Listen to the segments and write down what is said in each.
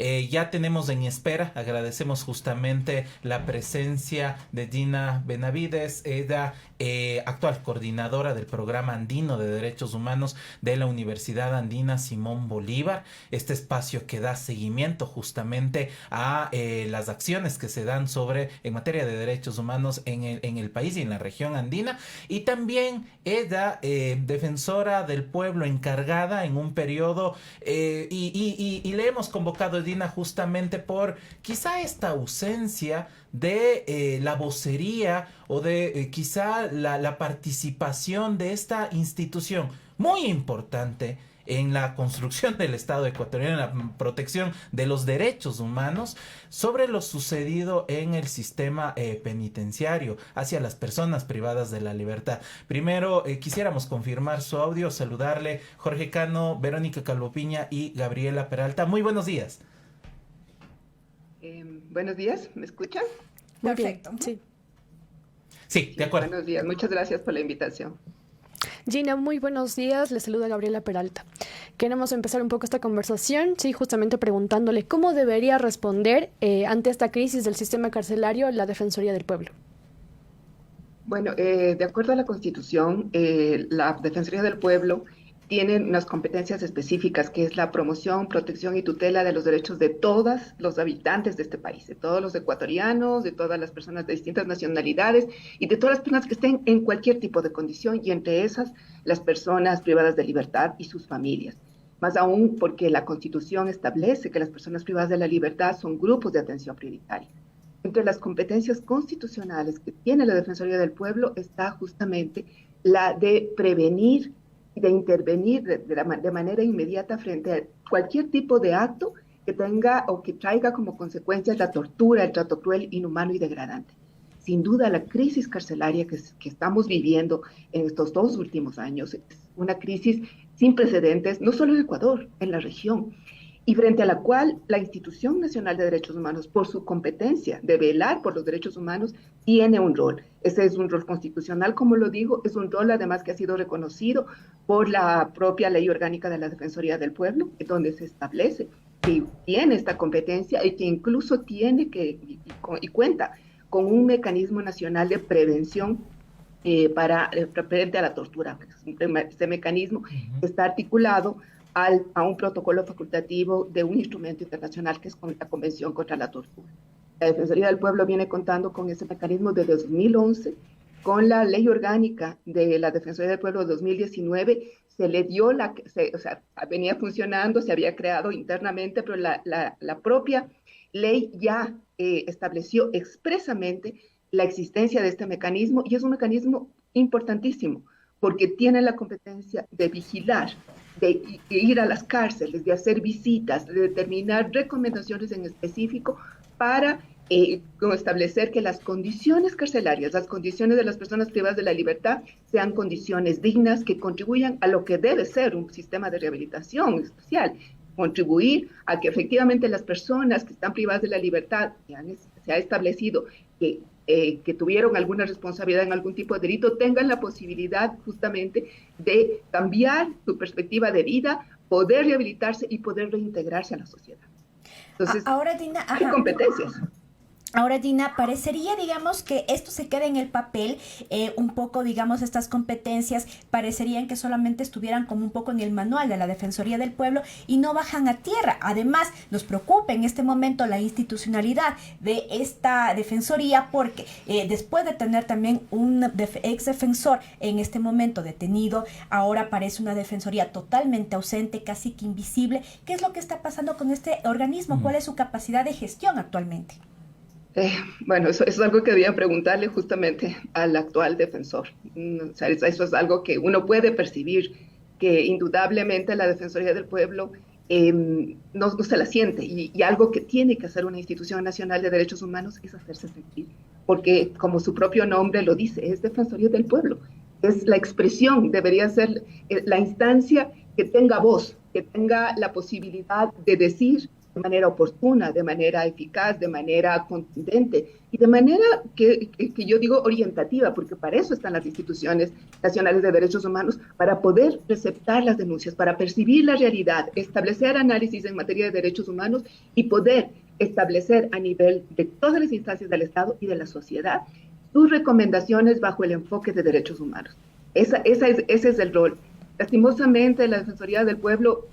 Ya tenemos en espera, agradecemos justamente la presencia de Gina Benavides, ella actual coordinadora del Programa Andino de Derechos Humanos de la Universidad Andina Simón Bolívar, este espacio que da seguimiento justamente a las acciones que se dan en materia de derechos humanos en el país y en la región andina, y también ella, defensora del pueblo encargada en un periodo, y le hemos convocado, Dina, justamente por quizá esta ausencia de la vocería o de quizá la participación de esta institución muy importante en la construcción del Estado ecuatoriano, en la protección de los derechos humanos, sobre lo sucedido en el sistema penitenciario hacia las personas privadas de la libertad. Primero, quisiéramos confirmar su audio, saludarle Jorge Cano, Verónica Calvopiña y Gabriela Peralta. Muy buenos días. Buenos días, ¿me escuchan? Perfecto. Sí. Sí, de acuerdo. Buenos días, muchas gracias por la invitación. Gina, muy buenos días. Les saluda Gabriela Peralta. Queremos empezar un poco esta conversación, sí, justamente preguntándole cómo debería responder ante esta crisis del sistema carcelario la Defensoría del Pueblo. Bueno, de acuerdo a la Constitución, la Defensoría del Pueblo tiene unas competencias específicas, que es la promoción, protección y tutela de los derechos de todos los habitantes de este país, de todos los ecuatorianos, de todas las personas de distintas nacionalidades y de todas las personas que estén en cualquier tipo de condición, y entre esas las personas privadas de libertad y sus familias. Más aún porque la Constitución establece que las personas privadas de la libertad son grupos de atención prioritaria. Entre las competencias constitucionales que tiene la Defensoría del Pueblo está justamente la de prevenir y de intervenir de manera inmediata frente a cualquier tipo de acto que tenga o que traiga como consecuencia la tortura, el trato cruel, inhumano y degradante. Sin duda, la crisis carcelaria que estamos viviendo en estos 2 últimos años es una crisis sin precedentes, no solo en Ecuador, en la región, y frente a la cual la Institución Nacional de Derechos Humanos, por su competencia de velar por los derechos humanos, tiene un rol. Ese es un rol constitucional, como lo digo, es un rol además que ha sido reconocido por la propia Ley Orgánica de la Defensoría del Pueblo, donde se establece que tiene esta competencia y que incluso tiene y cuenta con un mecanismo nacional de prevención frente a la tortura. Este mecanismo está articulado a un protocolo facultativo de un instrumento internacional que es la Convención contra la Tortura. La Defensoría del Pueblo viene contando con ese mecanismo desde 2011, con la Ley Orgánica de la Defensoría del Pueblo de 2019, se le dio venía funcionando, se había creado internamente, pero la propia ley ya estableció expresamente la existencia de este mecanismo, y es un mecanismo importantísimo, porque tiene la competencia de vigilar, de ir a las cárceles, de hacer visitas, de determinar recomendaciones en específico para establecer que las condiciones carcelarias, las condiciones de las personas privadas de la libertad, sean condiciones dignas que contribuyan a lo que debe ser un sistema de rehabilitación especial, contribuir a que efectivamente las personas que están privadas de la libertad, se ha establecido que tuvieron alguna responsabilidad en algún tipo de delito, tengan la posibilidad justamente de cambiar su perspectiva de vida, poder rehabilitarse y poder reintegrarse a la sociedad. Entonces, ahora, Dina, hay competencias. Ahora, Dina, parecería, digamos, que esto se queda en el papel, un poco, digamos, estas competencias parecerían que solamente estuvieran como un poco en el manual de la Defensoría del Pueblo y no bajan a tierra. Además, nos preocupa en este momento la institucionalidad de esta Defensoría porque después de tener también un ex defensor en este momento detenido, ahora parece una Defensoría totalmente ausente, casi que invisible. ¿Qué es lo que está pasando con este organismo? ¿Cuál es su capacidad de gestión actualmente? Bueno, eso es algo que debía preguntarle justamente al actual defensor. O sea, eso es algo que uno puede percibir, que indudablemente la Defensoría del Pueblo no se la siente, y algo que tiene que hacer una institución nacional de derechos humanos es hacerse sentir, porque como su propio nombre lo dice, es Defensoría del Pueblo, es la expresión, debería ser la instancia que tenga voz, que tenga la posibilidad de decir de manera oportuna, de manera eficaz, de manera contundente y de manera que yo digo orientativa, porque para eso están las instituciones nacionales de derechos humanos, para poder receptar las denuncias, para percibir la realidad, establecer análisis en materia de derechos humanos y poder establecer a nivel de todas las instancias del Estado y de la sociedad sus recomendaciones bajo el enfoque de derechos humanos. Ese es el rol. Lastimosamente, la Defensoría del Pueblo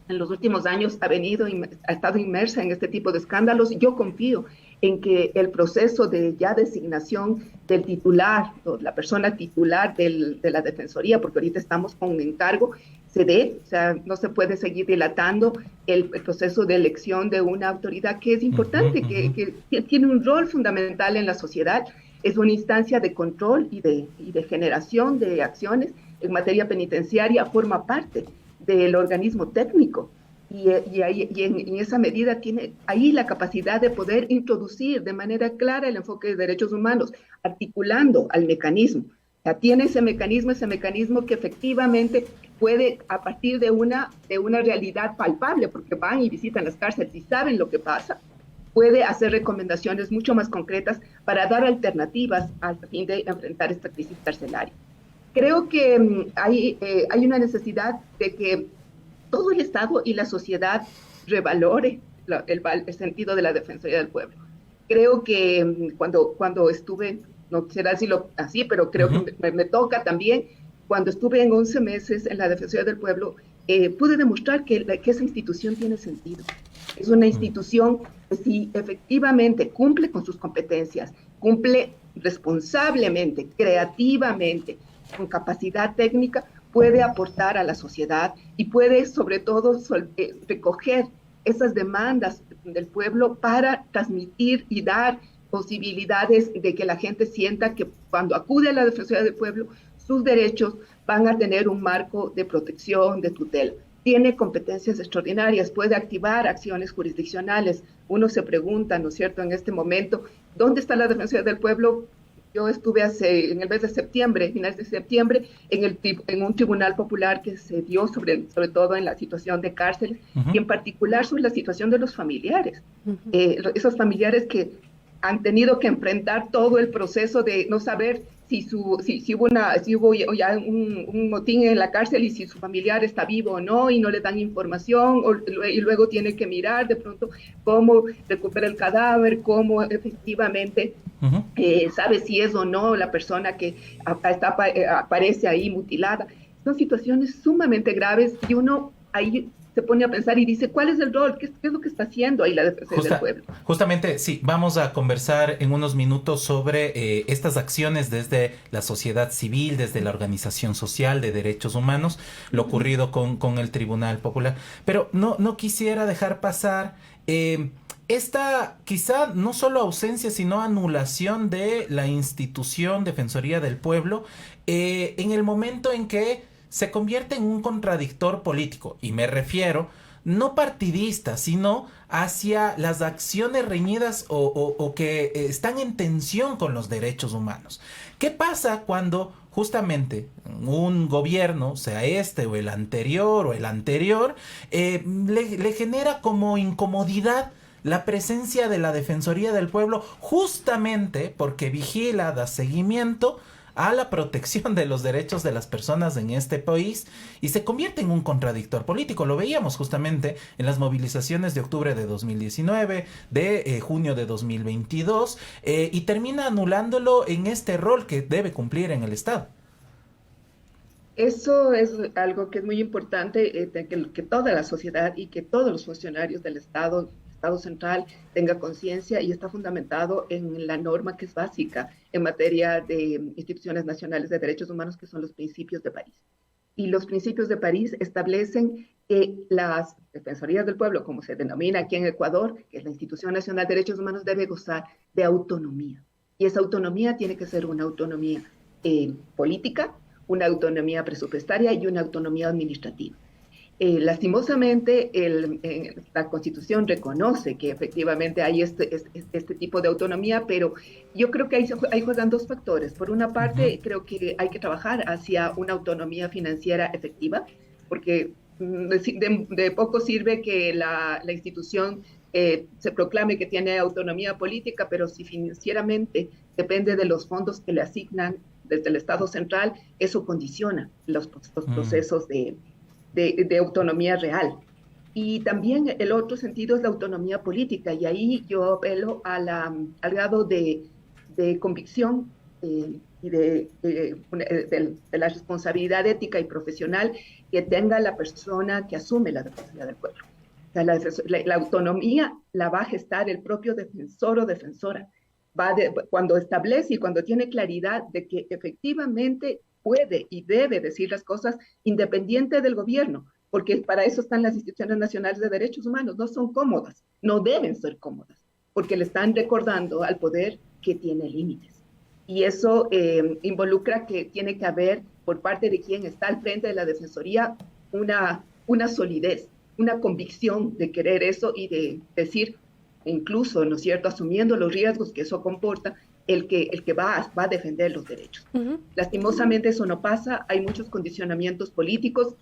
en los últimos años ha estado inmersa en este tipo de escándalos. Yo confío en que el proceso de ya designación del titular, o la persona titular de la Defensoría, porque ahorita estamos con un encargo, se dé, o sea, no se puede seguir dilatando el proceso de elección de una autoridad que es importante, que tiene un rol fundamental en la sociedad, es una instancia de control y de generación de acciones en materia penitenciaria, forma parte del organismo técnico y en esa medida tiene ahí la capacidad de poder introducir de manera clara el enfoque de derechos humanos, articulando al mecanismo. O sea, tiene ese mecanismo que efectivamente puede, a partir de una realidad palpable, porque van y visitan las cárceles y saben lo que pasa, puede hacer recomendaciones mucho más concretas para dar alternativas al fin de enfrentar esta crisis carcelaria. Creo que hay una necesidad de que todo el Estado y la sociedad revalore el sentido de la Defensoría del Pueblo. Creo que cuando estuve, no quisiera decirlo así, pero creo que me toca también, cuando estuve en 11 meses en la Defensoría del Pueblo, pude demostrar que esa institución tiene sentido. Es una institución que si efectivamente cumple con sus competencias, cumple responsablemente, creativamente, con capacidad técnica, puede aportar a la sociedad y puede sobre todo recoger esas demandas del pueblo para transmitir y dar posibilidades de que la gente sienta que cuando acude a la Defensoría del Pueblo, sus derechos van a tener un marco de protección, de tutela. Tiene competencias extraordinarias, puede activar acciones jurisdiccionales. Uno se pregunta, ¿no es cierto?, en este momento, ¿dónde está la Defensoría del Pueblo? Yo estuve en el mes de septiembre, finales de septiembre, en un tribunal popular que se dio sobre todo en la situación de cárceles y en particular sobre la situación de los familiares. Esos familiares que han tenido que enfrentar todo el proceso de no saber si hubo ya un motín en la cárcel y si su familiar está vivo o no, y no le dan información, y luego tiene que mirar de pronto cómo recupera el cadáver, cómo efectivamente sabe si es o no la persona que aparece ahí mutilada. Son situaciones sumamente graves y uno ahí se pone a pensar y dice, ¿cuál es el rol? ¿Qué es lo que está haciendo ahí la Defensoría del Pueblo? Justamente, sí, vamos a conversar en unos minutos sobre estas acciones desde la sociedad civil, desde la organización social de derechos humanos, lo ocurrido con el Tribunal Popular. Pero no quisiera dejar pasar esta quizá no solo ausencia, sino anulación de la institución Defensoría del Pueblo en el momento en que se convierte en un contradictor político, y me refiero no partidista, sino hacia las acciones reñidas o que están en tensión con los derechos humanos. ¿Qué pasa cuando justamente un gobierno, sea este o el anterior, le genera como incomodidad la presencia de la Defensoría del Pueblo, justamente porque vigila, da seguimiento a la protección de los derechos de las personas en este país, y se convierte en un contradictor político? Lo veíamos justamente en las movilizaciones de octubre de 2019, de junio de 2022, y termina anulándolo en este rol que debe cumplir en el Estado. Eso es algo que es muy importante, que toda la sociedad y que todos los funcionarios del Estado central tenga conciencia, y está fundamentado en la norma que es básica en materia de instituciones nacionales de derechos humanos, que son los principios de París. Y los principios de París establecen que las Defensorías del Pueblo, como se denomina aquí en Ecuador, que es la Institución Nacional de Derechos Humanos, debe gozar de autonomía. Y esa autonomía tiene que ser una autonomía política, una autonomía presupuestaria y una autonomía administrativa. Lastimosamente, la Constitución reconoce que efectivamente hay este tipo de autonomía, pero yo creo que ahí juegan dos factores. Por una parte, creo que hay que trabajar hacia una autonomía financiera efectiva, porque de poco sirve que la institución se proclame que tiene autonomía política, pero si financieramente depende de los fondos que le asignan desde el Estado central, eso condiciona los procesos de autonomía real. Y también el otro sentido es la autonomía política, y ahí yo apelo al grado de convicción y de la responsabilidad ética y profesional que tenga la persona que asume la defensoría del pueblo. O sea, la autonomía la va a gestar el propio defensor o defensora. Cuando establece y cuando tiene claridad de que efectivamente puede y debe decir las cosas independiente del gobierno, porque para eso están las instituciones nacionales de derechos humanos. No son cómodas, no deben ser cómodas, porque le están recordando al poder que tiene límites. Y eso involucra que tiene que haber, por parte de quien está al frente de la Defensoría, una solidez, una convicción de querer eso y de decir, incluso, ¿no es cierto?, asumiendo los riesgos que eso comporta, el que va a defender los derechos. Uh-huh. Lastimosamente eso no pasa, hay muchos condicionamientos políticos.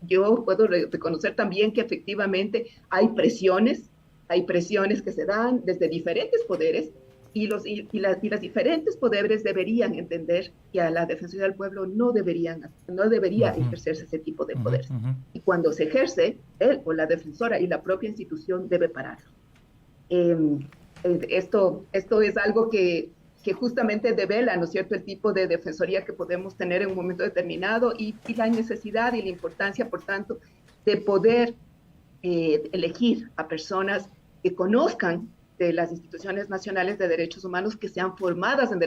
Yo puedo reconocer también que efectivamente hay presiones que se dan desde diferentes poderes, y las diferentes poderes deberían entender que a la Defensoría del Pueblo no debería uh-huh. ejercerse ese tipo de poderes. Uh-huh. Y cuando se ejerce, él o la defensora y la propia institución debe pararlo. Esto es algo que justamente devela, ¿no es cierto?, el tipo de defensoría que podemos tener en un momento determinado y la necesidad y la importancia, por tanto, de poder elegir a personas que conozcan de las instituciones nacionales de derechos humanos, que sean formadas en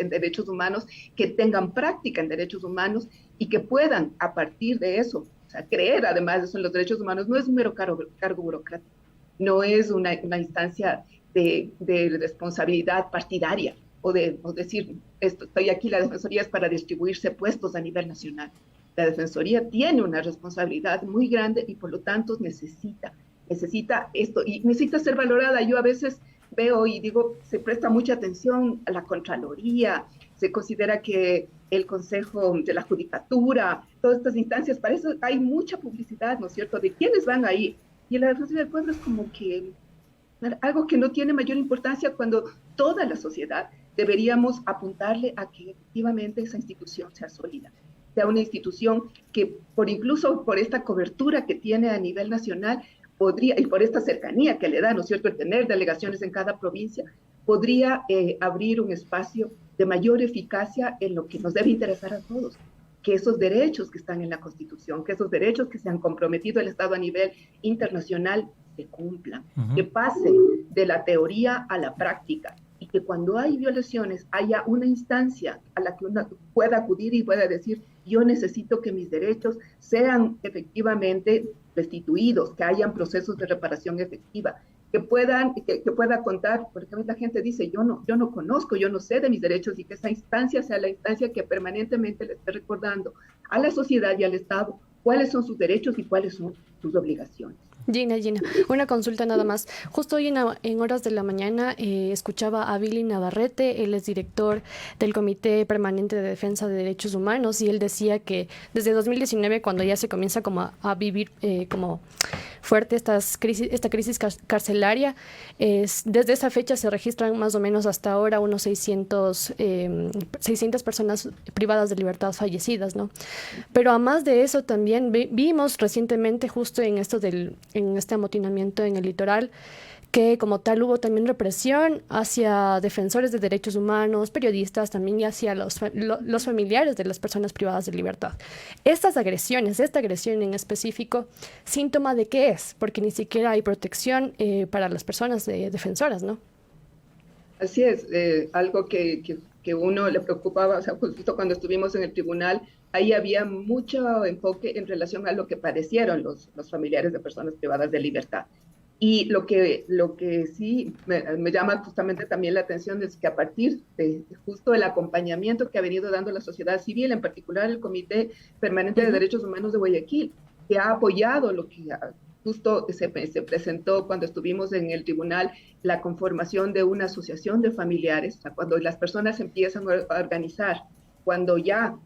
derechos humanos, que tengan práctica en derechos humanos y que puedan, a partir de eso, o sea, creer además de eso en los derechos humanos. No es un mero cargo burocrático, no es una instancia de responsabilidad partidaria o decir, estoy aquí, la Defensoría es para distribuirse puestos a nivel nacional. La Defensoría tiene una responsabilidad muy grande y por lo tanto necesita esto y necesita ser valorada. Yo a veces veo y digo, se presta mucha atención a la Contraloría, se considera que el Consejo de la Judicatura, todas estas instancias, para eso hay mucha publicidad, ¿no es cierto?, de quiénes van ahí. Y la Defensoría del Pueblo es como que algo que no tiene mayor importancia, cuando toda la sociedad deberíamos apuntarle a que efectivamente esa institución sea sólida, sea una institución que incluso por esta cobertura que tiene a nivel nacional, y por esta cercanía que le da, ¿no es cierto?, el tener delegaciones en cada provincia, podría abrir un espacio de mayor eficacia en lo que nos debe interesar a todos, que esos derechos que están en la Constitución, que esos derechos que se han comprometido el Estado a nivel internacional se cumplan, uh-huh. que pase de la teoría a la práctica, y que cuando hay violaciones haya una instancia a la que uno pueda acudir y pueda decir, yo necesito que mis derechos sean efectivamente restituidos, que hayan procesos de reparación efectiva, que pueda contar, porque a veces la gente dice, yo no conozco, yo no sé de mis derechos, y que esa instancia sea la instancia que permanentemente le esté recordando a la sociedad y al Estado cuáles son sus derechos y cuáles son sus obligaciones. Gina, una consulta nada más. Justo hoy en horas de la mañana escuchaba a Billy Navarrete, él es director del Comité Permanente de Defensa de Derechos Humanos, y él decía que desde 2019, cuando ya se comienza como a vivir como fuerte esta crisis carcelaria, desde esa fecha se registran más o menos hasta ahora unos 600 personas privadas de libertad fallecidas, ¿no? Pero además de eso también vimos recientemente, justo en este amotinamiento en el litoral, que como tal hubo también represión hacia defensores de derechos humanos, periodistas también, y hacia los familiares de las personas privadas de libertad. Esta agresión en específico, ¿síntoma de qué es? Porque ni siquiera hay protección para las personas defensoras, ¿no? Así es, algo que uno le preocupaba, o sea, justo cuando estuvimos en el tribunal, ahí había mucho enfoque en relación a lo que padecieron los familiares de personas privadas de libertad. Y lo que sí me llama justamente también la atención es que a partir de justo el acompañamiento que ha venido dando la sociedad civil, en particular el Comité Permanente de Derechos Humanos de Guayaquil, que ha apoyado lo que justo se presentó cuando estuvimos en el tribunal, la conformación de una asociación de familiares, cuando las personas empiezan a organizar, cuando ya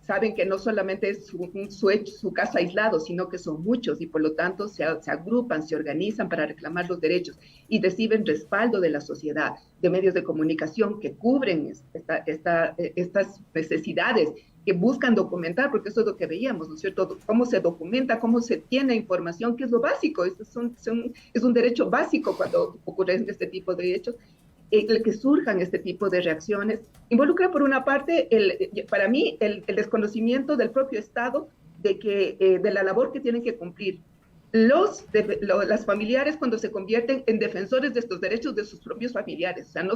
saben que no solamente es su caso aislado, sino que son muchos y por lo tanto se agrupan, se organizan para reclamar los derechos y reciben respaldo de la sociedad, de medios de comunicación que cubren estas necesidades, que buscan documentar, porque eso es lo que veíamos, ¿no es cierto? Cómo se documenta, cómo se tiene información, que es lo básico, es un derecho básico cuando ocurren este tipo de hechos. El que surjan este tipo de reacciones involucra por una parte, para mí, el desconocimiento del propio Estado de la labor que tienen que cumplir las familiares cuando se convierten en defensores de estos derechos de sus propios familiares. O sea, no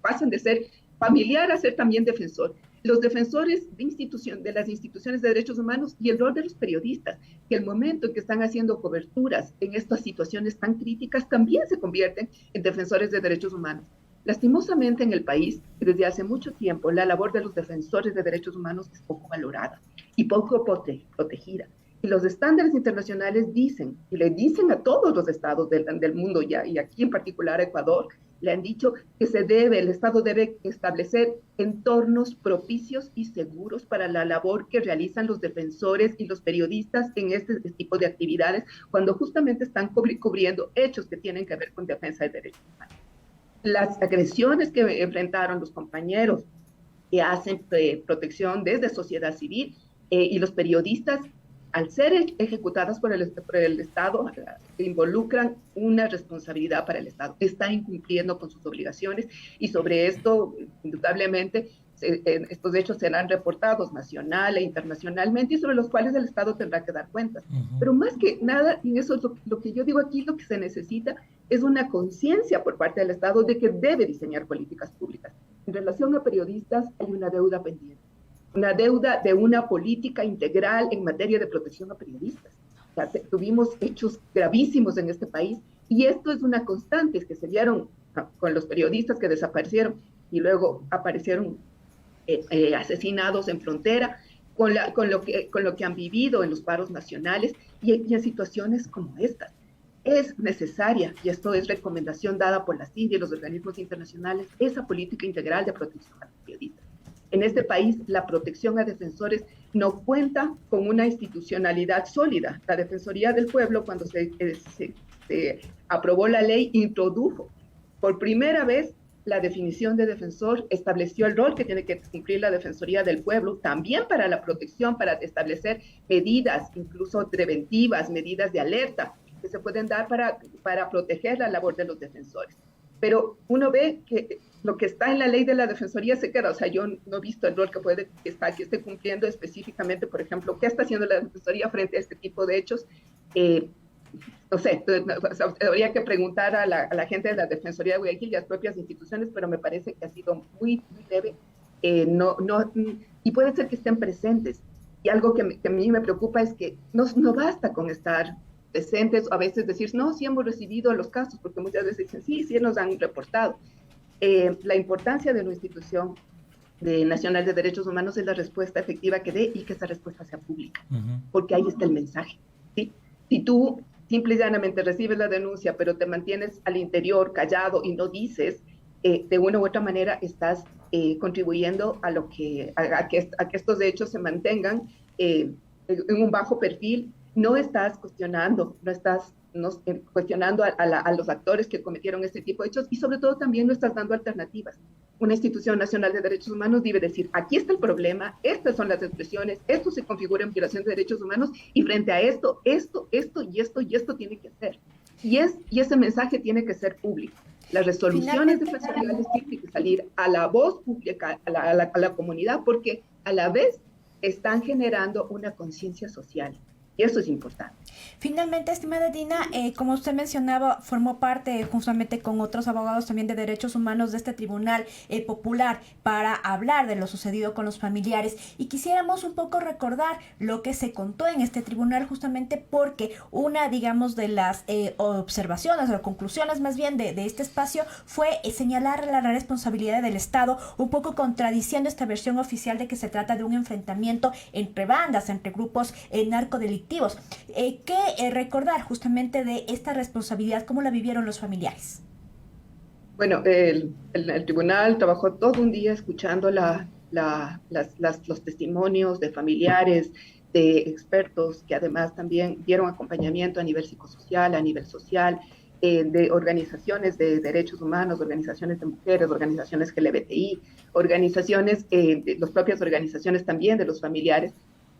pasan de ser familiar a ser también defensor. Los defensores de las instituciones de derechos humanos y el rol de los periodistas, que el momento en que están haciendo coberturas en estas situaciones tan críticas también se convierten en defensores de derechos humanos. Lastimosamente en el país, desde hace mucho tiempo, la labor de los defensores de derechos humanos es poco valorada y poco protegida. Y los estándares internacionales dicen, y le dicen a todos los estados del mundo ya, y aquí en particular a Ecuador, le han dicho que el Estado debe establecer entornos propicios y seguros para la labor que realizan los defensores y los periodistas en este tipo de actividades, cuando justamente están cubriendo hechos que tienen que ver con defensa de derechos humanos. Las agresiones que enfrentaron los compañeros que hacen protección desde sociedad civil y los periodistas, al ser ejecutadas por el Estado, involucran una responsabilidad para el Estado. Está incumpliendo con sus obligaciones y sobre esto, indudablemente, estos hechos serán reportados nacional e internacionalmente y sobre los cuales el Estado tendrá que dar cuentas. Pero más que nada, y eso es lo que yo digo aquí, lo que se necesita es una conciencia por parte del Estado de que debe diseñar políticas públicas. En relación a periodistas, hay una deuda pendiente. Una deuda de una política integral en materia de protección a periodistas. O sea, tuvimos hechos gravísimos en este país y esto es una constante, es que se dieron con los periodistas que desaparecieron y luego aparecieron asesinados en frontera, con lo que han vivido en los paros nacionales y en situaciones como estas. Es necesaria, y esto es recomendación dada por la CIDE y los organismos internacionales, esa política integral de protección a los periodistas. En este país, la protección a defensores no cuenta con una institucionalidad sólida. La Defensoría del Pueblo, cuando se aprobó la ley, introdujo por primera vez la definición de defensor, estableció el rol que tiene que cumplir la Defensoría del Pueblo, también para la protección, para establecer medidas, incluso preventivas, medidas de alerta, que se pueden dar para proteger la labor de los defensores. Pero uno ve que lo que está en la ley de la Defensoría se queda, o sea, yo no he visto el rol que esté cumpliendo específicamente, por ejemplo, qué está haciendo la Defensoría frente a este tipo de hechos. No sé, habría que preguntar a la gente de la Defensoría de Guayaquil y a las propias instituciones, pero me parece que ha sido muy, muy leve, y puede ser que estén presentes. Y algo que a mí me preocupa es que no basta con estar presentes, a veces decir, no, sí hemos recibido los casos, porque muchas veces dicen, sí nos han reportado. La importancia de una institución nacional de derechos humanos es la respuesta efectiva que dé y que esa respuesta sea pública, porque ahí está el mensaje, ¿sí? Si tú simple y llanamente recibes la denuncia, pero te mantienes al interior callado y no dices, de una u otra manera estás contribuyendo a que estos hechos se mantengan en un bajo perfil. No estás cuestionando, cuestionando a los actores que cometieron este tipo de hechos y sobre todo también no estás dando alternativas. Una institución nacional de derechos humanos debe decir, aquí está el problema, estas son las expresiones, esto se configura en violación de derechos humanos y frente a esto tiene que ser. Y ese mensaje tiene que ser público. Las resoluciones defensoriales tienen que salir a la voz pública, a la comunidad, porque a la vez están generando una conciencia social. Y eso es importante. Finalmente, estimada Dina, como usted mencionaba, formó parte justamente con otros abogados también de derechos humanos de este tribunal popular para hablar de lo sucedido con los familiares y quisiéramos un poco recordar lo que se contó en este tribunal justamente porque una, digamos, de las observaciones o conclusiones más bien de este espacio fue señalar la responsabilidad del Estado, un poco contradiciendo esta versión oficial de que se trata de un enfrentamiento entre bandas, entre grupos narcodelictivos. ¿Qué recordar justamente de esta responsabilidad? ¿Cómo la vivieron los familiares? Bueno, el tribunal trabajó todo un día escuchando la los testimonios de familiares, de expertos que además también dieron acompañamiento a nivel psicosocial, a nivel social, de organizaciones de derechos humanos, organizaciones de mujeres, organizaciones LGBTI, organizaciones, las propias organizaciones también de los familiares.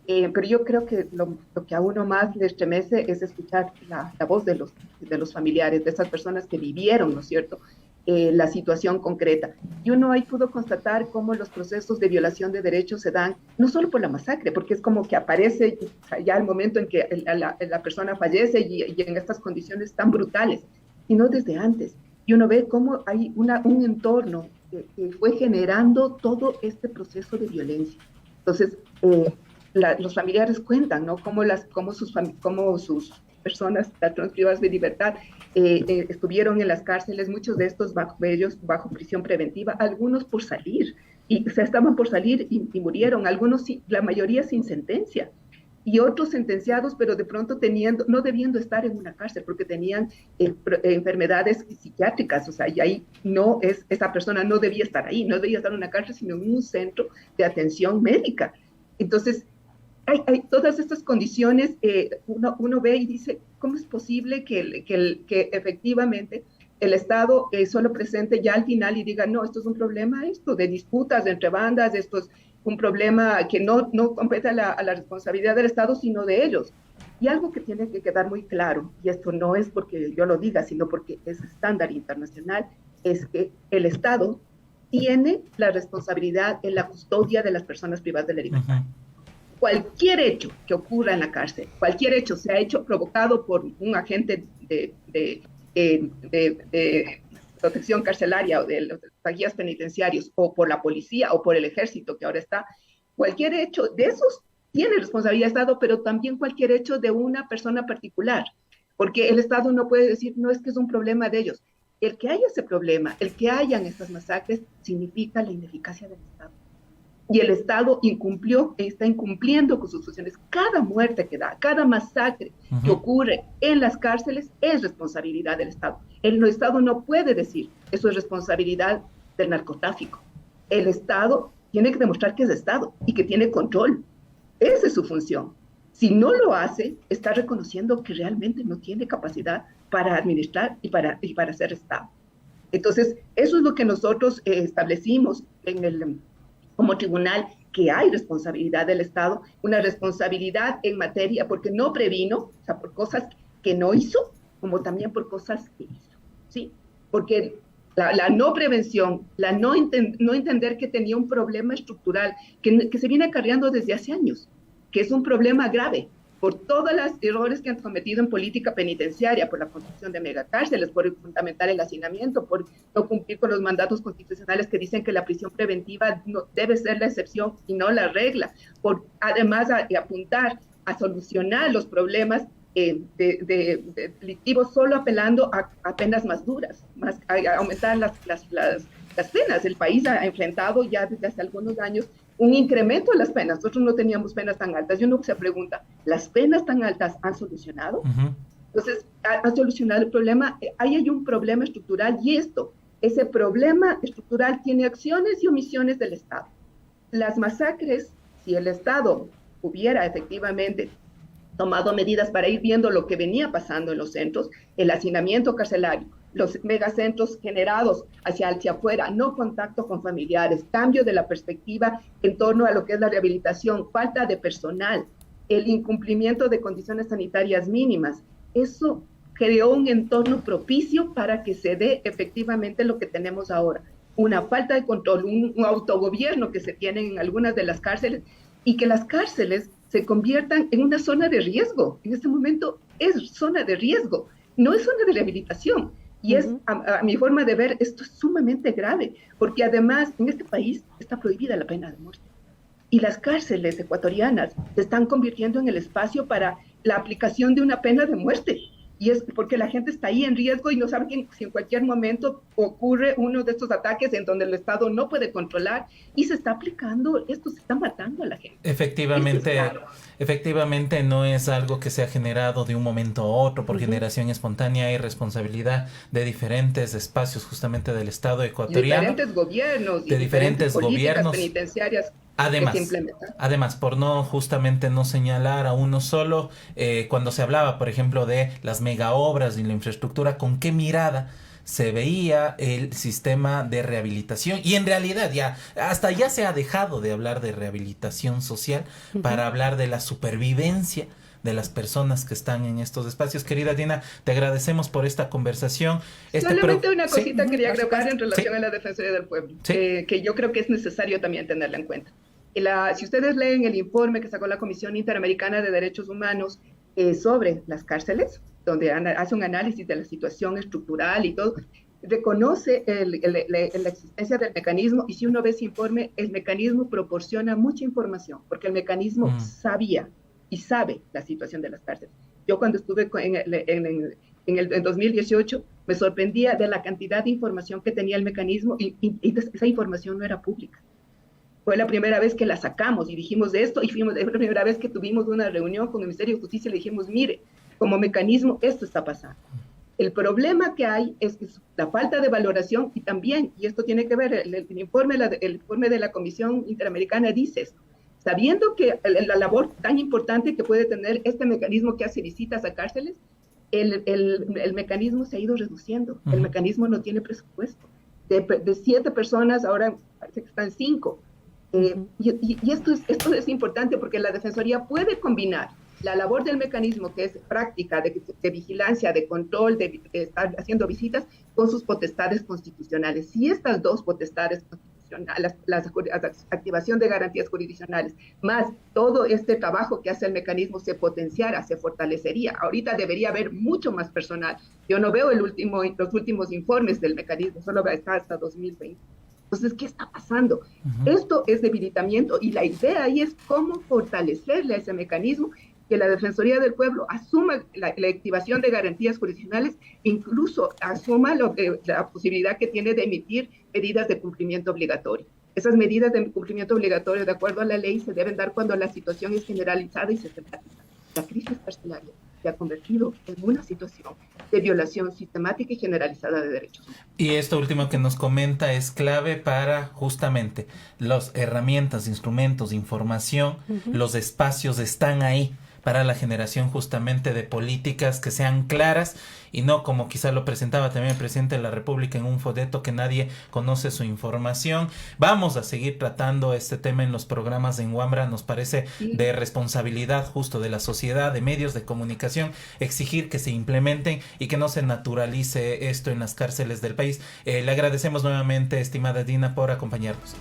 Pero yo creo que lo que a uno más le estremece es escuchar la voz de los familiares, de esas personas que vivieron, ¿no es cierto?, la situación concreta. Y uno ahí pudo constatar cómo los procesos de violación de derechos se dan, no solo por la masacre, porque es como que aparece ya el momento en que la persona fallece y en estas condiciones tan brutales, sino desde antes. Y uno ve cómo hay un entorno que fue generando todo este proceso de violencia. Entonces, los familiares cuentan, ¿no?, cómo sus personas, personas privadas de libertad, estuvieron en las cárceles, muchos de ellos bajo prisión preventiva, algunos por salir, estaban por salir y murieron, algunos, la mayoría sin sentencia, y otros sentenciados, pero de pronto no debiendo estar en una cárcel, porque tenían enfermedades psiquiátricas, o sea, y ahí esa persona no debía estar ahí, no debía estar en una cárcel, sino en un centro de atención médica. Entonces, hay todas estas condiciones, uno ve y dice, ¿cómo es posible que efectivamente el Estado solo presente ya al final y diga, no, esto es un problema de disputas entre bandas, esto es un problema que no compete a la responsabilidad del Estado, sino de ellos? Y algo que tiene que quedar muy claro, y esto no es porque yo lo diga, sino porque es estándar internacional, es que el Estado tiene la responsabilidad en la custodia de las personas privadas de la libertad. Cualquier hecho que ocurra en la cárcel, cualquier hecho, sea hecho provocado por un agente de protección carcelaria o de los guías penitenciarios, o por la policía o por el ejército que ahora está, cualquier hecho de esos tiene responsabilidad del Estado, pero también cualquier hecho de una persona particular, porque el Estado no puede decir, no, es que es un problema de ellos. El que haya ese problema, el que hayan estas masacres, significa la ineficacia del Estado. Y el Estado está incumpliendo con sus funciones. Cada muerte que da, cada masacre que ocurre en las cárceles es responsabilidad del Estado. El Estado no puede decir, eso es responsabilidad del narcotráfico. El Estado tiene que demostrar que es Estado y que tiene control. Esa es su función. Si no lo hace, está reconociendo que realmente no tiene capacidad para administrar y para ser Estado. Entonces, eso es lo que nosotros establecimos como tribunal, que hay responsabilidad del Estado, una responsabilidad en materia, porque no previno, o sea, por cosas que no hizo, como también por cosas que hizo, ¿sí? Porque la no prevención, la no entender que tenía un problema estructural, que se viene acarreando desde hace años, que es un problema grave, por todos los errores que han cometido en política penitenciaria, por la construcción de megacárceles, por fundamentar el hacinamiento, por no cumplir con los mandatos constitucionales que dicen que la prisión preventiva no debe ser la excepción y no la regla, por además apuntar a solucionar los problemas delictivos solo apelando a penas más duras, a aumentar las penas. El país ha enfrentado ya desde hace algunos años un incremento de las penas. Nosotros no teníamos penas tan altas. Y uno se pregunta, ¿las penas tan altas han solucionado? Entonces, ¿ha solucionado el problema? Ahí hay un problema estructural, y ese problema estructural tiene acciones y omisiones del Estado. Las masacres, si el Estado hubiera efectivamente tomado medidas para ir viendo lo que venía pasando en los centros, el hacinamiento carcelario, los megacentros generados hacia afuera, no contacto con familiares, cambio de la perspectiva en torno a lo que es la rehabilitación, falta de personal, el incumplimiento de condiciones sanitarias mínimas, eso creó un entorno propicio para que se dé efectivamente lo que tenemos ahora, una falta de control, un autogobierno que se tiene en algunas de las cárceles, y que las cárceles se conviertan en una zona de riesgo. En este momento es zona de riesgo, no es zona de rehabilitación. Y es, a mi forma de ver, esto es sumamente grave, porque además en este país está prohibida la pena de muerte. Y las cárceles ecuatorianas se están convirtiendo en el espacio para la aplicación de una pena de muerte. Y es porque la gente está ahí en riesgo y no sabe si en cualquier momento ocurre uno de estos ataques en donde el Estado no puede controlar y se está aplicando, esto se está matando a la gente. Efectivamente no es algo que se ha generado de un momento a otro por generación espontánea. Hay responsabilidad de diferentes espacios justamente del Estado ecuatoriano. De diferentes gobiernos penitenciarias. Además, por no justamente no señalar a uno solo, cuando se hablaba, por ejemplo, de las mega obras y la infraestructura, ¿con qué mirada se veía el sistema de rehabilitación? Y en realidad ya se ha dejado de hablar de rehabilitación social para hablar de la supervivencia de las personas que están en estos espacios. Querida Dina, te agradecemos por esta conversación. Solamente una cosita quería agregar en relación a la Defensoría del Pueblo, que yo creo que es necesario también tenerla en cuenta. Si ustedes leen el informe que sacó la Comisión Interamericana de Derechos Humanos sobre las cárceles, donde hace un análisis de la situación estructural y todo, reconoce la existencia del mecanismo, y si uno ve ese informe, el mecanismo proporciona mucha información, porque el mecanismo sabía y sabe la situación de las cárceles. Yo cuando estuve en 2018 me sorprendía de la cantidad de información que tenía el mecanismo y esa información no era pública. Fue la primera vez que la sacamos y dijimos de esto, y fue la primera vez que tuvimos una reunión con el Ministerio de Justicia y le dijimos, mire, como mecanismo esto está pasando. El problema que hay es la falta de valoración y también, y esto tiene que ver, el informe de la Comisión Interamericana dice esto, sabiendo que la labor tan importante que puede tener este mecanismo que hace visitas a cárceles, el mecanismo se ha ido reduciendo, el mecanismo no tiene presupuesto. De 7 personas, ahora parece que están 5. Y esto es importante porque la Defensoría puede combinar la labor del mecanismo, que es práctica de vigilancia, de control, de estar haciendo visitas, con sus potestades constitucionales. Si estas dos potestades constitucionales, la activación de garantías jurisdiccionales, más todo este trabajo que hace el mecanismo, se potenciara, se fortalecería. Ahorita debería haber mucho más personal. Yo no veo los últimos informes del mecanismo, solo está hasta 2020. Entonces, ¿qué está pasando? Esto es debilitamiento y la idea ahí es cómo fortalecerle a ese mecanismo, que la Defensoría del Pueblo asuma la activación de garantías jurisdiccionales, incluso asuma la posibilidad que tiene de emitir medidas de cumplimiento obligatorio. Esas medidas de cumplimiento obligatorio, de acuerdo a la ley, se deben dar cuando la situación es generalizada y sistemática. La crisis carcelaria se ha convertido en una situación de violación sistemática y generalizada de derechos humanos. Y esto último que nos comenta es clave para justamente las herramientas, instrumentos, información, los espacios están ahí para la generación justamente de políticas que sean claras y no como quizá lo presentaba también el presidente de la República en un folleto que nadie conoce su información. Vamos a seguir tratando este tema en los programas en Wambra, nos parece de responsabilidad justo de la sociedad, de medios de comunicación, exigir que se implementen y que no se naturalice esto en las cárceles del país. Le agradecemos nuevamente, estimada Dina, por acompañarnos.